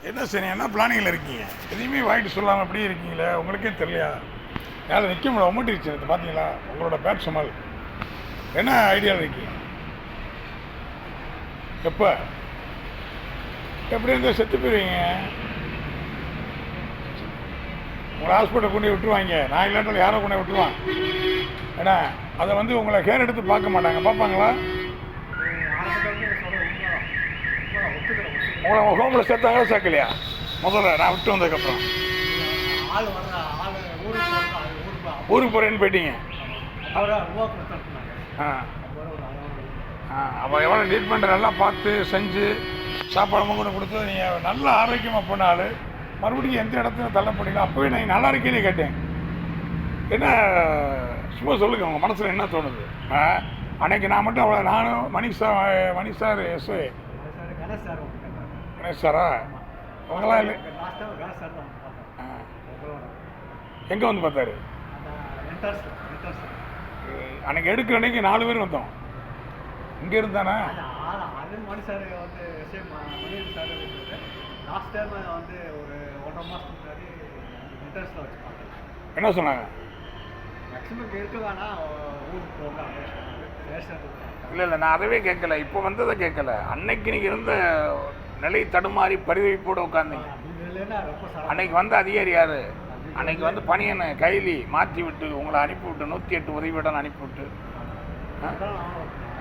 என்ன சரி, என்ன பிளானிங்கில் இருக்கீங்க? எதையுமே வாங்கிட்டு சொல்லாமல் அப்படியே இருக்கீங்களே, உங்களுக்கே தெரியலையா? யாரும் நிற்க முடியல, ஒம்மட்டிருச்சு இது பார்த்தீங்களா? உங்களோட பேட் சமால் என்ன ஐடியாவில் இருக்கீங்க? எப்போ எப்படி இருந்தால் செத்து போயிருவீங்க. உங்களை ஹாஸ்பிட்டல் கொண்டு விட்டுருவாங்க. நான் இல்லாட்டாலும் யாரோ கொண்டு விட்டுருவான். ஏன்னா அதை வந்து உங்களை கேர் எடுத்து பார்க்க மாட்டாங்க. பார்ப்பாங்களா? உங்களை ஹோமில் சேர்த்தாங்களா சேர்க்கலையா? முதல்ல நான் விட்டு வந்ததுக்கப்புறம் ஊருக்கு போகிறேன்னு போயிட்டீங்க. அப்போ எவ்வளோ ட்ரீட்மெண்ட் நல்லா பார்த்து செஞ்சு சாப்பாடு கூட கொடுத்து நீங்கள் நல்ல ஆரோக்கியமாக போனாலும் மறுபடியும் எந்த இடத்துல தள்ள போனீங்களோ அப்போவே நான் நல்லா இருக்கேன்னு கேட்டேன். என்ன சும்மா சொல்லுங்கள், உங்கள் மனசில் என்ன தோணுது? அன்னைக்கு நான் மட்டும் அவ்வளோ நானும் மணிஷ் சார் எஸ்ஐ கணேஷ் சாரா அவங்களாம் இல்லை. எங்கே வந்து பார்த்தாரு? அன்னைக்கு எடுக்கிற அன்னைக்கு 4 பேர் வந்தோம். இங்கே இருந்தானே என்ன சொன்னாங்க? இல்லை இல்லை, நான் அதவே கேட்கல, இப்போ வந்ததை கேட்கல. அன்னைக்கு நீங்கள் இருந்த நிலை தடுமாறி பரிதவிப்போடு உட்காந்தீங்க. அன்னைக்கு வந்த அதிகாரி யார்? அன்னைக்கு வந்து பணியனை கைலி மாற்றி விட்டு உங்களை அனுப்பிவிட்டு 108 உதவியுடன் அனுப்பிவிட்டு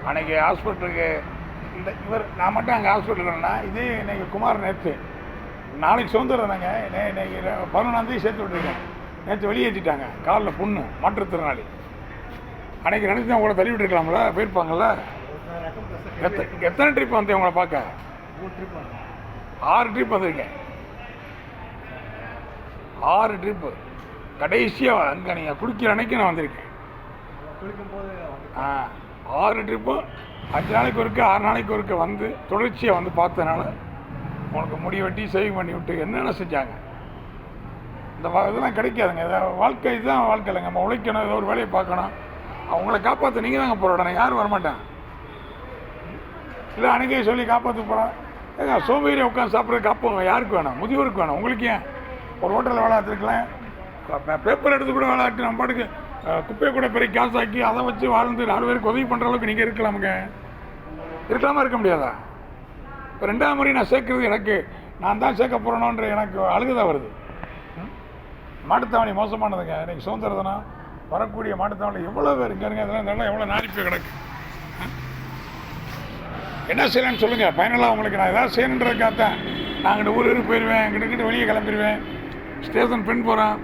அன்னைக்கு ஹாஸ்பிட்டலுக்கு இந்த இவர் நான் மட்டும் அங்கே ஹாஸ்பிட்டலுக்குன்னா இதே இன்னைக்கு குமார் நேற்று நாளைக்கு சுதந்திரம் தாங்க. இன்னைக்கு 11ஆம் சேர்த்து விட்டுருக்கேன். நேற்று வெளியேற்றிட்டாங்க. காலில் புண்ணு, மாற்றுத்திறனாளி. அன்னைக்கு நினச்சி உங்களை தள்ளி விட்டுருக்கலாம்ல, போயிருப்பாங்கள்ல. எத்தனை ட்ரிப் வந்தேன் உங்களை பார்க்க? 6 ட்ரிப் வந்திருக்கேன். 6 ட்ரிப்பு. கடைசியாக அங்கே நீங்கள் குளிக்கிற அன்னைக்கு நான் வந்திருக்கேன். 6 ட்ரிப்பும் 5 நாளைக்கு ஒருக்க 6 நாளைக்கு ஒருக்க வந்து தொடர்ச்சியாக வந்து பார்த்ததுனால உனக்கு முடி வெட்டி சேவிங் பண்ணி விட்டு என்னென்ன செஞ்சாங்க. இந்த இதெல்லாம் கிடைக்காதுங்க. வாழ்க்கை இதுதான் வாழ்க்கை இல்லைங்க. நம்ம உழைக்கணும், ஏதோ ஒரு வேலையை பார்க்கணும். அவங்கள காப்பாற்ற நீங்கள் தாங்க போராடணும், யாரும் வரமாட்டேன். இல்லை அன்றைக்கே சொல்லி காப்பாற்ற போகிறோம். ஏங்க சோம்பேறியை உட்காந்து சாப்பிட்றது காப்போங்க யாருக்கு வேணும்? முதியோருக்கு வேணும். உங்களுக்கு ஏன் ஒரு ஹோட்டலில் வேலை பார்த்துருக்கலாம், பேப்பர் எடுத்து கூட வேலை ஆட்டு நம்ம பாட்டுக்கு குப்பையை கூட பெரிய காசு ஆக்கி அதை வச்சு வாழ்ந்து 4 பேருக்கு உதவி பண்ணுற அளவுக்கு நீங்கள் இருக்கலாமுங்க. இருக்கலாமா? இருக்க முடியாதா? இப்போ 2ஆம் முறை நான் சேர்க்குறது எனக்கு நான் தான் சேர்க்க போகிறேனோன்ற எனக்கு அழுகுதான் வருது. மாட்டுத்தாவணி மோசமானதுங்க. இன்றைக்கி சுதந்திர தினம் வரக்கூடிய மாட்டுத்தாவணி எவ்வளோ பேர் இங்கே இருங்க. அதெல்லாம் எவ்வளோ நாரிப்பு கிடக்கு. என்ன செய்யலான்னு சொல்லுங்கள். ஃபைனலாக உங்களுக்கு நான் ஏதாவது செய்யணுன்றதுக்காகத்தான் நான் அங்கிட்ட ஊருக்கு போயிடுவேன், அங்கிட்ட வெளியே கிளம்பிடுவேன், ஸ்டேஷன் பின் போகிறேன்.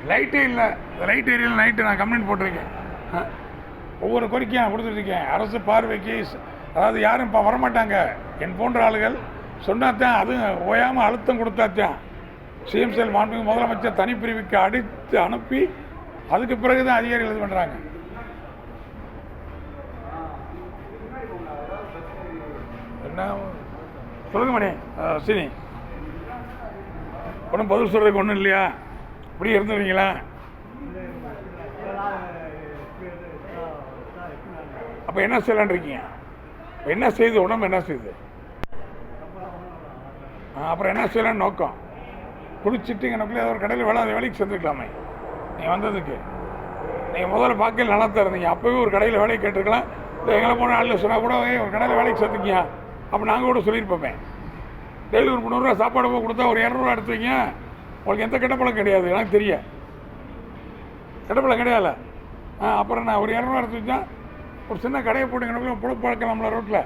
லைட்டே இல்லை. லைட் ஏரியாவில் நைட்டு நான் கம்ப்ளைண்ட் போட்டிருக்கேன். ஒவ்வொரு கோரிக்கையும் நான் கொடுத்துட்ருக்கேன். அரசு பார்வைக்கு அதாவது யாரும் இப்போ வரமாட்டாங்க. என் போன்ற ஆளுகள் சொன்னாத்தான், அதுவும் ஓயாமல் அழுத்தம் கொடுத்தாத்தான் சிஎம் செல் மாண்புமிகு முதலமைச்சர் தனிப்பிரிவுக்கு அடித்து அனுப்பி அதுக்கு பிறகு தான் அதிகாரிகள் இது பண்ணுறாங்க. என்ன சொல்லுங்க மணி சரி, ஒன்றும் பதில் சொல்கிறதுக்கு ஒன்றும் இல்லையா? இப்படி இருந்துருவீங்களா? அப்போ என்ன செய்யலான் இருக்கீங்க? என்ன செய்யுது உடம்பு? என்ன செய்யுது? அப்புறம் என்ன செய்யலான்னு நோக்கம்? குளிச்சுட்டு எனக்குள்ளே ஏதோ ஒரு கடையில் வேலைக்கு சேர்ந்துருக்கலாமே. நீங்கள் வந்ததுக்கு நீங்கள் முதல்ல பார்க்கல நல்லா தான் இருந்தீங்க. அப்போவே ஒரு கடையில் வேலையை கேட்டிருக்கலாம். இல்லை எங்களை போன ஆளில் சொன்னால் கூட ஒரு கடையில் வேலைக்கு சேர்த்துக்கிங்க அப்போ நாங்கள் கூட சொல்லியிருப்போமே. டெய்லி ஒரு 300 ரூபா சாப்பாடு போய் கொடுத்தா ஒரு 200 ரூபா எடுத்துவீங்க. உங்களுக்கு எந்த கெட்டப்பழம் கிடையாது, எனக்கு தெரியும். கெட்டப்பழம் கிடையாது. அப்புறம் நான் ஒரு 200 ரூபா எடுத்து வச்சா ஒரு சின்ன கடையை போட்டுங்கன்னு பொழப்பு பழக்கலாம்ல ரோட்டில்.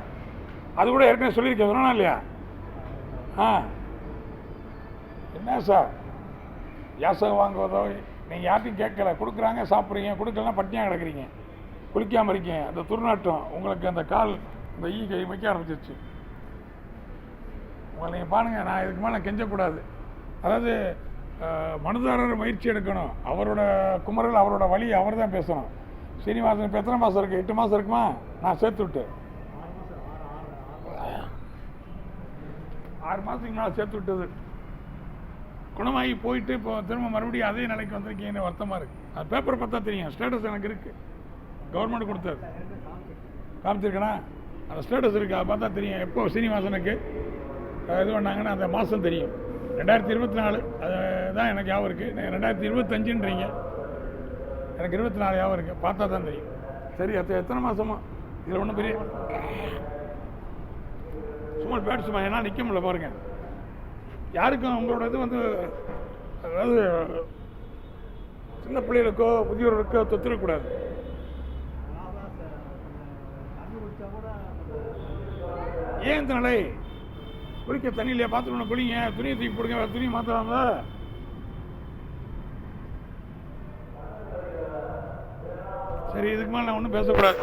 அது கூட ஏற்கனவே சொல்லியிருக்கேன், சொன்னா இல்லையா? என்ன சார் யாசகம் வாங்குவதோ நீங்கள் யார்ட்டையும் கேட்கல, கொடுக்குறாங்க சாப்பிட்றீங்க, கொடுக்கலன்னா பட்டியாக கிடக்குறீங்க, குளிக்காமல் இருக்கீங்க. அந்த துர்நாற்றம் உங்களுக்கு அந்த கால் இந்த கை வைக்க ஆரம்பிச்சிருச்சு. உங்களை நீங்கள் பாருங்கள், நான் இதுக்கு மேலே கெஞ்சக்கூடாது. அதாவது மனுதாரர் முயற்சி எடுக்கணும். அவரோட குமரல், அவரோட வழி அவர் தான் பேசணும். சீனிவாசன் இப்போ எத்தனை மாதம் இருக்குது? 8 மாதம் இருக்குமா? நான் சேர்த்து விட்டு 6 மாதத்துக்கு மேலே சேர்த்து விட்டது. குணமாகி போயிட்டு இப்போ திரும்ப மறுபடியும் அதே நிலைக்கு வந்திருக்கீங்கன்னு வருத்தமாக இருக்குது. அது பேப்பர் பார்த்தா தெரியும். ஸ்டேட்டஸ் எனக்கு இருக்குது, கவர்மெண்ட் கொடுத்தது காமிச்சிருக்கேனா? அந்த ஸ்டேட்டஸ் இருக்குது, அதை பார்த்தா தெரியும். எப்போ சீனிவாசனுக்கு இது பண்ணாங்கன்னு அந்த மாதம் தெரியும். 2024 அதுதான் எனக்கு ஞாபகம் இருக்குது. 2025ன்றீங்க, எனக்கு 24 ஞாபகம் இருக்குது. பார்த்தா தான் தெரியும். சரி, எத்தனை மாதமா இதில் ஒன்றும் பெரிய சும்மா பேட்ஸுமா ஏன்னா நிற்க முடியல பாருங்கள். யாருக்கும் உங்களோட இது வந்து அதாவது சின்ன பிள்ளைகளுக்கோ முதியோர்களுக்கோ தொத்துடக்கூடாது. ஏன் இந்த நிலை? குளிக்க தண்ணி இல்லையா? பாத்ரூம்ல குளிங்க, துணியை தூக்கி போடுங்க, துணியை மாற்றலாம்ல. சரி, இதுக்கு மேலே நான் ஒன்றும் பேசக்கூடாது.